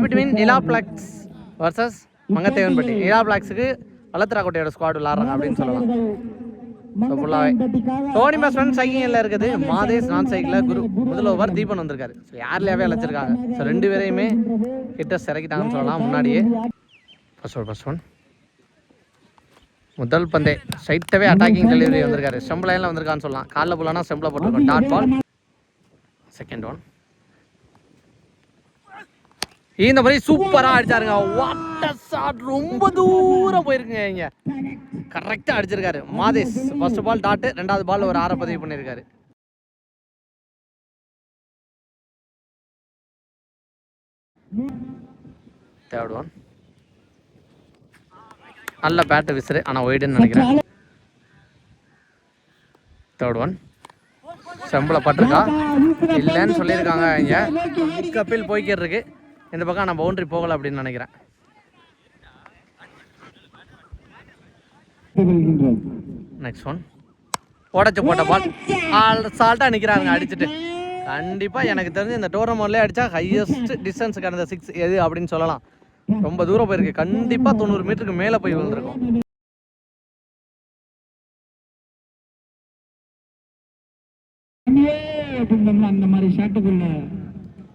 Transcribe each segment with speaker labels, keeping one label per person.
Speaker 1: Between நிலா blocks versus Mangathevanpatti. நிலா பிளாக்ஸுக்கு வளர்த்துறாக்கோட்டையோட squad விளாட்றாங்க அப்படின்னு சொல்லலாம். So ஃபுல்லாகவே டோனி மேஸ்டன் சைக்கிளில் இருக்குது. மாதேஷ் நான் சைக்கிளில் குரு. முதல் ஓவர் தீபன் வந்திருக்காரு. ஸோ யார்லையாவே அழைச்சிருக்காங்க. ஸோ 2 பேரையுமே கிட்ட சிறக்கிட்டாங்கன்னு சொல்லலாம் முன்னாடியே. ஃபர்ஸ்ட் ஒன் முதல் பந்தே ஸ்ட்ரைட்டாகவே அட்டாக்கிங் டெலிவரி வந்திருக்காரு. ஸ்டெம்ப் லைனில் வந்திருக்கான்னு சொல்லலாம். காலில் போலானா ஸ்டெம்பில் போட்டிருக்கோம். Dot ball. செகண்ட் ஒன் இந்த மாதிரி சூப்பராக அடிச்சாருங்க. வாட்டர் ஷாட் ரொம்ப தூரம் போயிருக்குங்க. இங்கே கரெக்டாக அடிச்சிருக்காரு மாதேஷ். ஃபர்ஸ்ட் பால் டாட்டு, 2வது பால் ஒரு 6 பதிவு பண்ணியிருக்காரு. தேர்ட் ஒன் நல்ல பேட்டு விசிறு, ஆனால் ஒய்டுன்னு நினைக்கிறேன். தேர்ட் ஒன் செம்பில் பட்டிருக்கா இல்லைன்னு சொல்லியிருக்காங்க. இங்கே கப்பில் போய்க்கிட்டு இருக்கு. இந்த பக்கம் நான் பவுண்டரி போகலை அப்படின்னு நினைக்கிறேன். நெக்ஸ்ட் ஒன் உடச்சு போட்ட பால் சால்ட்டாக நிற்கிறாருங்க அடிச்சுட்டு. கண்டிப்பாக எனக்கு தெரிஞ்சு இந்த டோர்னமெண்ட்லேயே அடித்தா ஹையஸ்ட் டிஸ்டன்ஸுக்கு அந்த 6 எது அப்படின்னு சொல்லலாம். ரொம்ப தூரம் போயிருக்கு. கண்டிப்பாக 90 மீட்டருக்கு மேலே போய் விழுந்திருக்கும்.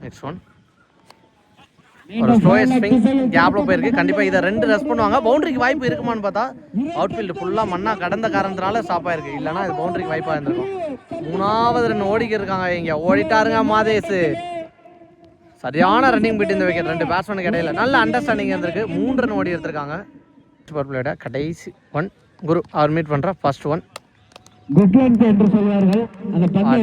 Speaker 1: நெக்ஸ்ட் ஒன் ஒரு ஸ்லோயஸ்ட் ஸ்விங் கேப்ல போயிருக்கு. கண்டிப்பாக இதை 2 ரெஸ்ட் பண்ணுவாங்க. பவுண்டரிக்கு வாய்ப்பு இருக்குமான்னு பார்த்தா அவுட்ஃபீல்டு ஃபுல்லாக மண்ணாக கடந்த காரணத்தினால ஸ்டாப் ஆயிருக்கு. இல்லைனா இது பவுண்டரிக்கு வாய்ப்பாக இருந்திருக்கும். 3வது ரன் ஓடிக்க இருக்காங்க. இங்கே ஓடிட்டாருங்க மாதேஷ். சரியான ரன்னிங் பீட் இந்த விக்கெட். 2 பேட்ஸ்மேனுக்கு இடையில நல்ல அண்டர்ஸ்டாண்டிங் இருந்திருக்கு. 3 ரன் ஓடி எடுத்திருக்காங்க. சூப்பர் பிளேயோட கடைசி ஒன் குரு அவர் மீட் பண்ணுற ஃபர்ஸ்ட் ஒன்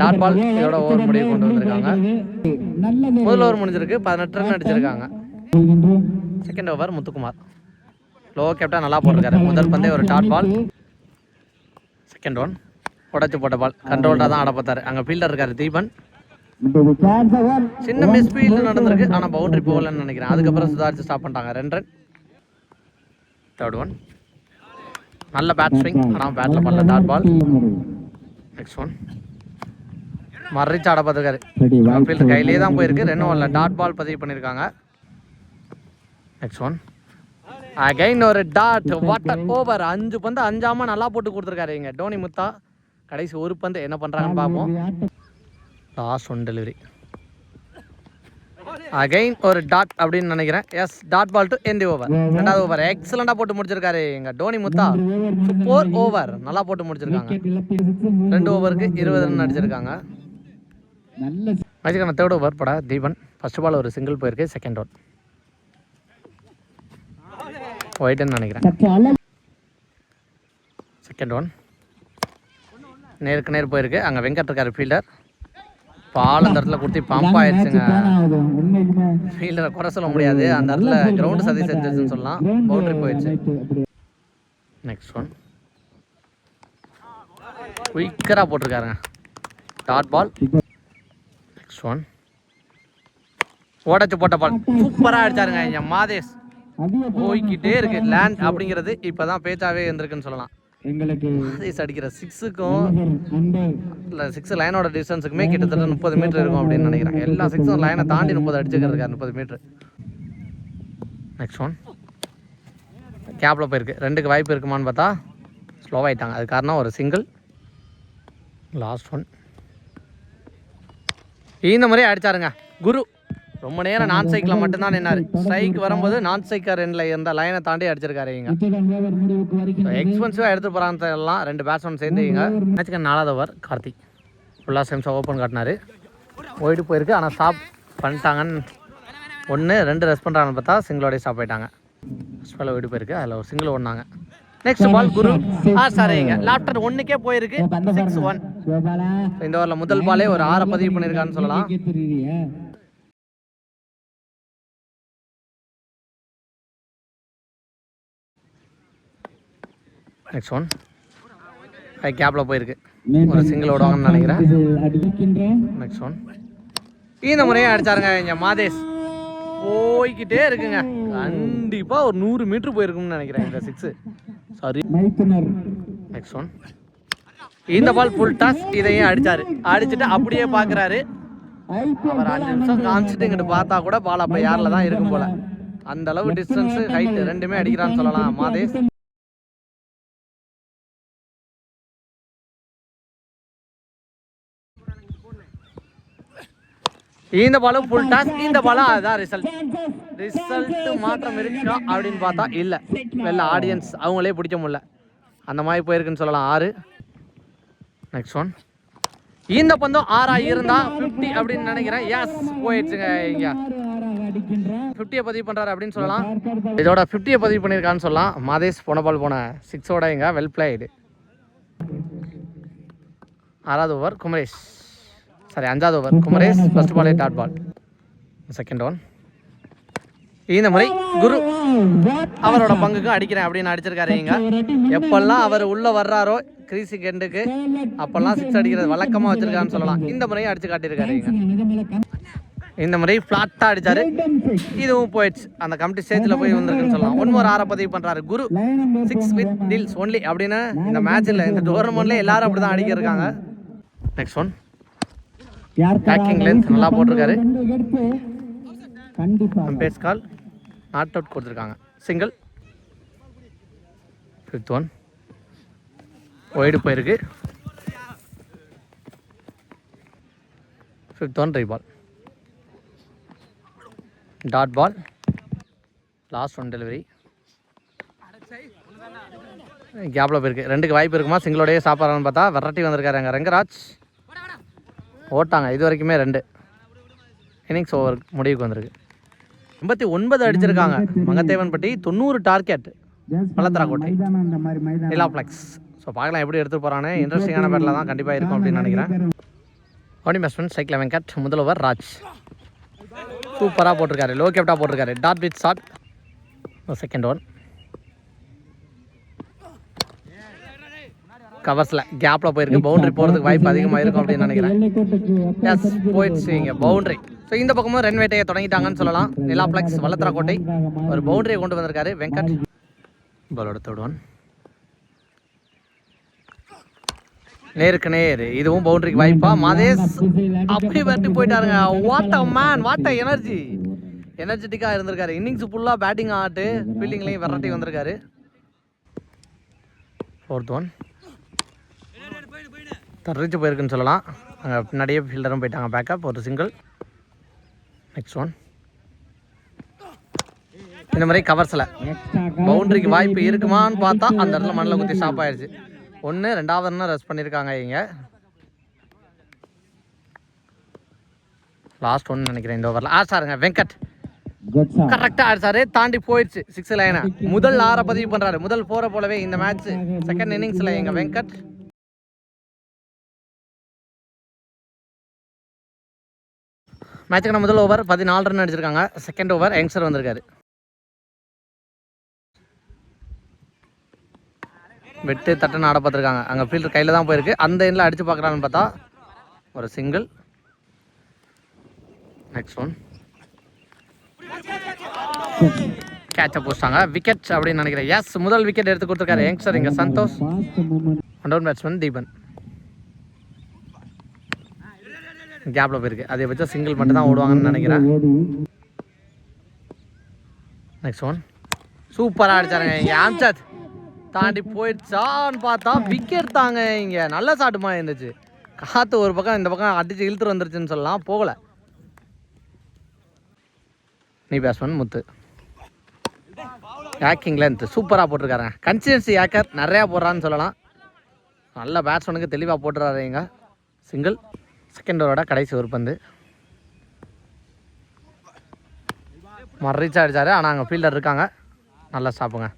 Speaker 1: டாட் பால். இதோட ஓவர் முடிவு கொண்டு வந்திருக்காங்க. முதல் ஓவர் முடிஞ்சிருக்கு. 18 ரன் அடிச்சிருக்காங்க. செகண்ட் ஓவர் முத்துக்குமார் லோ கேப்டா நல்லா போட்டிருக்காரு. முதல் பந்தே ஒரு டாட் பால். செகண்ட் ஒன் உடச்சு போட்ட பால். கண்ட்ரோல்டாக தான் ஆட பார்த்தாரு. அங்கே ஃபீல்டர் இருக்காரு தீபன். சின்ன மிஸ் ஃபீல்டு நடந்திருக்கு. ஆனால் பவுண்டரி போகலன்னு நினைக்கிறேன். அதுக்கப்புறம் சுதாரிச்சு ஸ்டாப் பண்ணிட்டாங்க. 2 ரன். தேர்ட் ஒன் நல்ல பேட் ஸ்விங், ஆனால் பேட்டில் பண்ணல. Dot ball. நெக்ஸ்ட் ஒன் மறைச்சு ஆட பார்த்துருக்காரு. ஃபீல்டர் கையிலே தான் போயிருக்கு. 2 ஓவரில் டாட் பால் பதிவு பண்ணியிருக்காங்க. நெக்ஸ்ட் ஒன் அகைன் ஒரு டாட். Water over. 5 பந்து 5 நல்லா போட்டு கொடுத்துருக்காரு இங்கே டோனி முத்தா. கடைசி ஒரு பந்து என்ன பண்ணுறாங்கன்னு பார்ப்போம். Last one delivery. அகைன் ஒரு டாட் அப்படின்னு நினைக்கிறேன். Yes dot ball to end over. 2வது ஓவர் எக்ஸலண்டாக போட்டு முடிச்சிருக்காரு எங்கள் டோனி முத்தா. சூப்பர் ஓவர் நல்லா போட்டு முடிச்சிருக்காங்க. 2 ஓவருக்கு 20 ரன் அடிச்சிருக்காங்க. மேட்சுக்கான தேர்ட் ஓவர் பட தீபன். ஃபர்ஸ்ட் பால் ஒரு சிங்கிள் போயிருக்கு. செகண்ட் ஒன் ஒயிட்னு நினைக்கிறேன். செகண்ட் ஒன் நேருக்கு நேர் போயிருக்கு. அங்கே வெங்கட் இருக்காரு ஃபீல்டர். பால் அந்த இடத்துல கொடுத்து பம்ப் ஆயிடுச்சுங்க. ஃபீல்டரை குறை சொல்ல முடியாது. அந்த இடத்துல கிரவுண்டு சதி செஞ்சிருச்சுன்னு சொல்லலாம். பவுண்டரி போயிடுச்சு. நெக்ஸ்ட் ஒன் குயிக்கராக போட்டிருக்காருங்க. Dot ball. நெக்ஸ்ட் ஒன் உடச்சு போட்ட பால். சூப்பராக அடிச்சாருங்க இங்கே மாதேஷ். போய்கிட்டே இருக்கு. லேண்ட் அப்படிங்கிறது இப்போ தான் பேச்சாவே இருந்திருக்குன்னு சொல்லலாம். மாதேஷ் அடிக்கிற 6க்கும் இல்லை 6 லைனோட டிஸ்டன்ஸுக்குமே கிட்டத்தட்ட 30 மீட்டர் இருக்கும் அப்படின்னு நினைக்கிறேன். எல்லா 6ம் லைனை தாண்டி 30 அடிச்சுக்கிறதுக்காரு. 30 மீட்டர். நெக்ஸ்ட் ஒன் கேப்பில் போயிருக்கு. 2க்கு வாய்ப்பு இருக்குமான்னு பார்த்தா ஸ்லோவாகிட்டாங்க. அது காரணம் ஒரு சிங்கிள். லாஸ்ட் ஒன் இந்த மாதிரியே அடித்தாருங்க குரு. ரொம்ப நேரம் நான் சைக்கிளில் மட்டும்தான் நின்னாரு. ஸ்ட்ரைக் வரும்போது நான் சைக்கர் எண்ணில் இருந்த லைனை தாண்டி அடிச்சிருக்காரு இங்க. எக்ஸ்பென்சிவாக எடுத்து போகிறான்னு எல்லாம் 2 பேட்ஸ்மேன் சேர்ந்து இங்க. மேட்சுக்கு 4வது ஓவர் கார்த்திக் ஃபுல்லாக சேம்ஸாக ஓப்பன் காட்டினாரு. ஓய்டு போயிருக்கு. ஆனால் ஸ்டாப் பண்ணிட்டாங்கன்னு 1 2 ரெஸ்ட் பண்ணுறாங்கன்னு பார்த்தா சிங்கிளோடய ஸ்டாப் ஆகிட்டாங்க. ஃபர்ஸ்ட் பால் ஓய்டு போயிருக்கு. அதில் ஒரு சிங்கிள் ஒன்றாங்க. நெக்ஸ்ட் பால் குரு சாரிங்க லாப்டர் 1க்கே போயிருக்கு. 6-1. இந்த ஓவரில் முதல் பாலே ஒரு 6 பதிவு பண்ணியிருக்கான்னு சொல்லலாம். நெக்ஸ்ட் ஒன் ஹை கேப்பில் போயிருக்கு. ஒரு சிங்கிள் ஓடுவாங்கன்னு நினைக்கிறேன். நெக்ஸ்ட் ஒன் இந்த முறையே அடிச்சாருங்க இங்கே மாதேஷ். போய்கிட்டே இருக்குங்க. கண்டிப்பாக ஒரு 100 மீட்டர் போயிருக்கும்னு நினைக்கிறேன் இந்த 6. சாரி. நெக்ஸ்ட் ஒன் இந்த பால் ஃபுல் டாஸ். இதையும் அடிச்சாரு. அடிச்சுட்டு அப்படியே பார்க்குறாரு. அவர் 5 நிமிஷம் காமிச்சிட்டு இங்கிட்டு பார்த்தா கூட பால் அப்போ யாரில் தான் இருக்கும் போல. அந்த அளவு டிஸ்டன்ஸு ஹைட்டு ரெண்டுமே அடிக்கிறான்னு சொல்லலாம் மாதேஷ். இந்த பாலும் ஃபுல் டாஸ். இந்த பாலும் அதுதான் ரிசல்ட் மாற்றம் இருக்கா அப்படின்னு பார்த்தா இல்லை. வெளில ஆடியன்ஸ் அவங்களே பிடிக்க முடியல, அந்த மாதிரி போயிருக்குன்னு சொல்லலாம். 6. Next one. இந்த பந்தம் 6 இருந்தா 50 அப்படின்னு நினைக்கிறேன். எஸ், போயிடுச்சுங்க. இங்க 50 பதிவு பண்றாரு அப்படின்னு சொல்லலாம். இதோட 50 பதிவு பண்ணியிருக்கான்னு சொல்லலாம். மாதேஷ் போன பால் போன 6ஓட இங்க வெல் பிளேடு. 6வது ஓவர் குமரேஷ், சாரி 5வது ஓவர் குமரேஷ். ஃபர்ஸ்ட் பாலே டாட் பால். Second one. இந்த முறை குரு அவரோட பங்குக்கு அடிக்கிறேன் அப்படின்னு அடிச்சிருக்காரு. இங்க எப்பெல்லாம் அவர் உள்ள வர்றாரோ கிரீசிங் எண்டுக்கு அப்பெல்லாம் 6 அடிக்கிறது வழக்கமா வச்சிருக்கான்னு சொல்லலாம். இந்த முறையும் அடிச்சு காட்டியிருக்காரு. இந்த முறை ஃபிளாட்டா அடிச்சாரு, இதுவும் போயிடுச்சு. அந்த கமிட்டி ஸ்டேஜில் போய் வந்திருக்குன்னு சொல்லலாம். 1 more 6 பதிவு பண்றாரு குரு. 6 with deals only அப்படின்னு இந்த மேட்ச்ல இந்த டோர்னமெண்ட்ல எல்லாரும் அப்படிதான் அடிக்க இருக்காங்க. Next one. பேக்கிங் லென்த் நல்லா போட்டிருக்காரு. அம்பேஸ் கால் நாட் அவுட் கொடுத்துருக்காங்க. சிங்கிள். 5th one. ஒய்டு போயிருக்கு. 5th one dry ball. Dot ball. Last one delivery. கேப்பில் போயிருக்கு. 2க்கு வாய்ப்பு இருக்குமா சிங்கிளோடையே சாப்பிட்றான்னு பார்த்தா வெரைட்டி வந்திருக்காரு அங்கே ரங்கராஜ். ஓட்டாங்க இது வரைக்குமே 2 இன்னிங்ஸ் ஓவர் முடிவுக்கு வந்திருக்கு. 89 அடிச்சிருக்காங்க மங்கத்தேவன்பட்டி. 90 டார்கெட் பலத்தராக்கோட்டை நிலாப்ளெக்ஸ். ஸோ பார்க்கலாம் எப்படி எடுத்து போகிறானே. இன்ட்ரெஸ்டிங்கான பேட்டில் தான் கண்டிப்பாக இருக்கும் அப்படின்னு நினைக்கிறேன். ஓடி பேட்ஸ்மேன் சைக்கிள் வெங்கட். முதல் ஓவர் ராஜ் சூப்பராக போட்டிருக்காரு, லோ கேப்டாக போட்டிருக்காரு. Dot with shot. Second one. கவர்ஸில் கேப்பில் போயிருக்கு. பவுண்டரி போகிறதுக்கு வாய்ப்பு அதிகமாக இருக்கும் அப்படின்னு நினைக்கிறேன். எஸ், போயிடுச்சு இங்கே பவுண்டரி. ஸோ இந்த பக்கமும் ரன் வேட்டையை தொடங்கிட்டாங்கன்னு சொல்லலாம். நிலாப்ளெக்ஸ் வல்லத்தராக்கோட்டை ஒரு பவுண்டரியை கொண்டு வந்திருக்காரு வெங்கட். பாலோட தேர்ட் ஒன். நேருக்கு நேர், இதுவும் பவுண்டரிக்கு வாய்ப்பா. மாதேஷ் அப்படி வரட்டி போயிட்டாருங்க. What a man, what a energy, எனர்ஜெட்டிக்காக இருந்திருக்காரு. இன்னிங்ஸ் ஃபுல்லாக பேட்டிங் ஆட்டு ஃபீல்டிங்லேயும் வெரைட்டி வந்திருக்காரு. 4th one. தர்றிச்சு போயிருக்குன்னு சொல்லலாம். அங்கே பின்னாடியே ஃபீல்டரும் போயிட்டாங்க பேக்கப். ஒரு சிங்கிள். Next one. இந்த மாதிரி கவர்ஸில் பவுண்டரிக்கு வாய்ப்பு இருக்குமான்னு பார்த்தா அந்த இடத்துல மண்ணில் குத்தி ஸ்டாப் ஆயிடுச்சு. 1 2வது ரன் ரெஸ்ட் பண்ணியிருக்காங்க இங்கே. லாஸ்ட் ஒன் நினைக்கிறேன் இந்த ஓவரில். சாருங்க வெங்கட் கரெக்டாக அடிச்சாரு, தாண்டி போயிடுச்சு 6 லைனை. முதல் 6 பதிவு பண்ணுறாரு. முதல் 4 போலவே இந்த மேட்ச் செகண்ட் இன்னிங்ஸில் எங்கள் வெங்கட். மேட்சுக்கான முதல் ஓவர் 14 ரன் அடிச்சிருக்காங்க. செகண்ட் ஓவர் யங்ஸ்டர் வந்திருக்காரு. வெட்டு தட்டுன்னு ஆட பார்த்துருக்காங்க. அங்கே ஃபீல்டர் கையில் தான் போயிருக்கு. அந்த எண்ணில் அடித்து பார்க்குறான்னு பார்த்தா ஒரு சிங்கிள். Next one. கேட்சை போச்சிட்டாங்க. விக்கெட் அப்படின்னு நினைக்கிறேன். எஸ், முதல் விக்கெட் எடுத்து கொடுத்துருக்காரு யங்ஸ்டர் இங்கே சந்தோஷ். One batsman Deepan. கேப்பில் போயிருக்கு. அதை வச்சா சிங்கிள் மட்டும் தான் ஓடுவாங்கன்னு நினைக்கிறேன். Next one. சூப்பராக அடிச்சாருங்க இங்கே ஆம்சாத். தாண்டி போயிடுச்சான்னு பார்த்தா விக்கெட் தாங்க. இங்கே நல்ல ஷாட்டுமா இருந்துச்சு. காற்று ஒரு பக்கம் இந்த பக்கம் அடித்து இழுத்துட்டு வந்துருச்சுன்னு சொல்லலாம். போகலை. நீ பேட்ஸ்மேன் முத்து. ஏக்கிங் லென்த் சூப்பராக போட்டிருக்காருங்க. கன்சிஸ்டன்சி ஏக்கர் நிறையா போடுறான்னு சொல்லலாம். நல்ல பேட்ஸ்மேனுக்கு தெளிவாக போட்டுறாரு இங்கே. சிங்கிள். செகண்ட் ஓவரோட கடைசி ஒரு பந்து. ரீச் அடிச்சாரு. ஆனால் அங்கே ஃபீல்டர் இருக்காங்க. நல்லா சாப்பிடுங்க.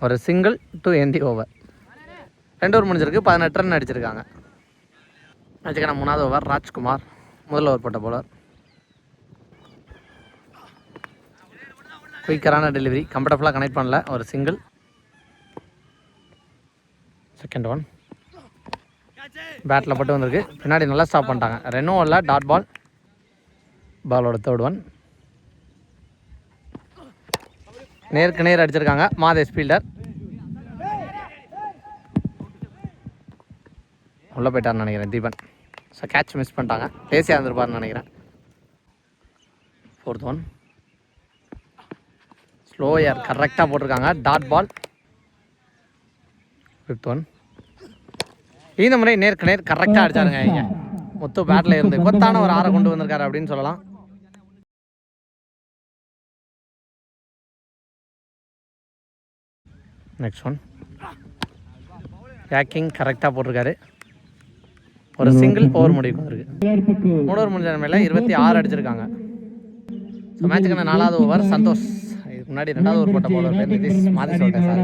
Speaker 1: ஒரு single to end the over. 2 over முடிஞ்சிருக்கு. 18 ரன் அடிச்சிருக்காங்க. மேட்சுக்கான 3வது ஓவர் ராஜ்குமார். முதல் ஓவர் போட்ட போலர். குயிக்கரான டெலிவரி, கம்ஃபர்டபுளாக கனெக்ட் பண்ணல. ஒரு சிங்கிள். Second one. பேட்டில் பட்டு வந்திருக்கு. பின்னாடி நல்லா ஸ்டாப் பண்ணிட்டாங்க. ரெனோ இல்லை, டாட் பால். பாலோட தேர்ட் ஒன். நேருக்கு நேர் அடிச்சிருக்காங்க மாதேஷ் ஃபீல்டர். உள்ளே போயிட்டார்னு நினைக்கிறேன் Deepan. So so catch miss பண்ணிட்டாங்க. லேசியாக இருந்திருப்பாருன்னு நினைக்கிறேன். 4th ஒன் ஸ்லோயர் கரெக்டாக போட்டிருக்காங்க. Dot ball. 5th ஒன் இந்த முறை நேருக்கு நேர் கரெக்டாக அடிச்சாருங்க. இங்கே முத்து பேட்டில் இருந்து கொத்தான ஒரு 6 கொண்டு வந்திருக்காரு அப்படின்னு சொல்லலாம். நெக்ஸ்ட் ஒன் பேக்கிங் கரெக்டாக போட்டிருக்காரு. ஒரு சிங்கிள் ஓவர் முடிவுக்கு வந்திருக்கு. 3 ஓவர் முடிஞ்ச மேலே 26 அடிச்சிருக்காங்க. ஸோ மேட்சுக்கான 4வது ஓவர் சந்தோஷ். இதுக்கு முன்னாடி 2வது ஓவர் போட்ட பவுலர் பேர் நிதிஷ். மாற்றி சொல்லிட்டேன் சார்.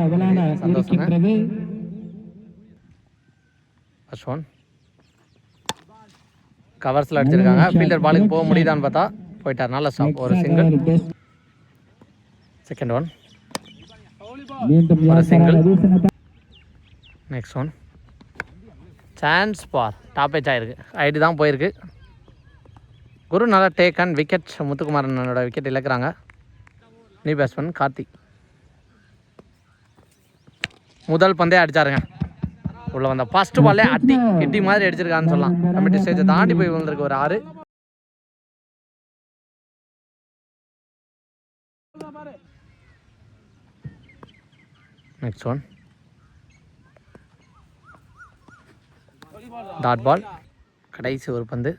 Speaker 1: சந்தோஷங்க. ஃபர்ஸ்ட் ஒன் கவர்ஸில் அடிச்சிருக்காங்க. ஃபீல்டர் பாலுக்கு போக முடியுதான்னு பார்த்தா போயிட்டார். நல்ல ஸ்டாப். ஒரு சிங்கிள். செகண்ட் ஒன் ஒரு சிங்கிள். நெக்ஸ்ட் ஒன் சான்ஸ் பார். டாப் ஏஜ் ஆகிருக்கு. ஐடி தான் போயிருக்கு. குரு நல்லா டேக் அண்ட் விக்கெட். முத்துக்குமாரனோட விக்கெட் இழக்கிறாங்க. New batsman Karthik. முதல் பந்தே அடிச்சாருங்க. உள்ள வந்த ஃபர்ஸ்ட் பால்லே கிட்டி மாதிரி அடிச்சிருக்கான்னு சொல்லலாம். கமிட்டி ஸ்டேஜை தாண்டி போய் வந்திருக்கு ஒரு 6. Next one dot ball. கடைசி ஒரு பந்து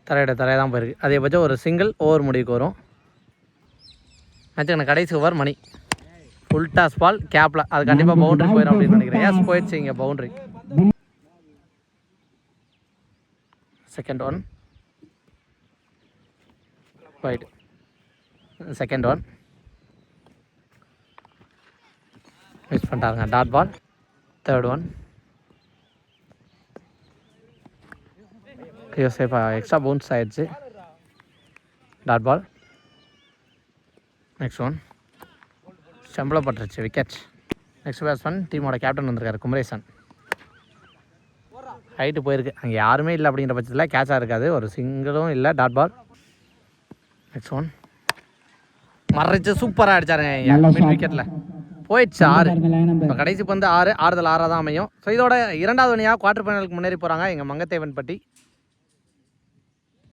Speaker 1: தரையை தான் போயிருக்கு. அதேபட்சம் ஒரு சிங்கிள் ஓவர் முடிவுக்கு வரும். மேட்சுக்கு கடைசி ஓவர் மணி. ஃபுல் டாஸ் பால் கேப்பில். அது கண்டிப்பாக பவுண்டரி போயிடும் அப்படின்னு நினைக்கிறேன். ஏஸ் போயிடுச்சு இங்கே boundary. Second one wide. Second one miss பண்ணிட்டாருங்க. Dot ball. தேர்ட் ஒன் சேஃபாக எக்ஸ்ட்ரா பவுன்ஸ் ஆயிடுச்சு. Dot ball. நெக்ஸ்ட் ஒன் சம்பளப்பட்டுருச்சு. விக்கெட். நெக்ஸ்ட் பேட்ஸ்மேன் டீமோட கேப்டன் வந்திருக்காரு குமரேசன். ஹைட்டு போயிருக்கு. அங்கே யாருமே இல்லை அப்படிங்கிற பட்சத்தில் கேட்சாக இருக்காது. ஒரு சிங்கிளும் இல்லை. Dot ball. நெக்ஸ்ட் ஒன் மறைச்சு சூப்பராக அடிச்சாருங்க. மிட் விக்கெட்டில் போயிடுச்சு 6. இப்போ கடைசி பந்து 6. ஆறுதல் 6 தான் அமையும். ஸோ இதோட 2வது அணியாக குவார்டர் ஃபைனலுக்கு முன்னேறி போகிறாங்க எங்கள் மங்கத்தேவன் பட்டி.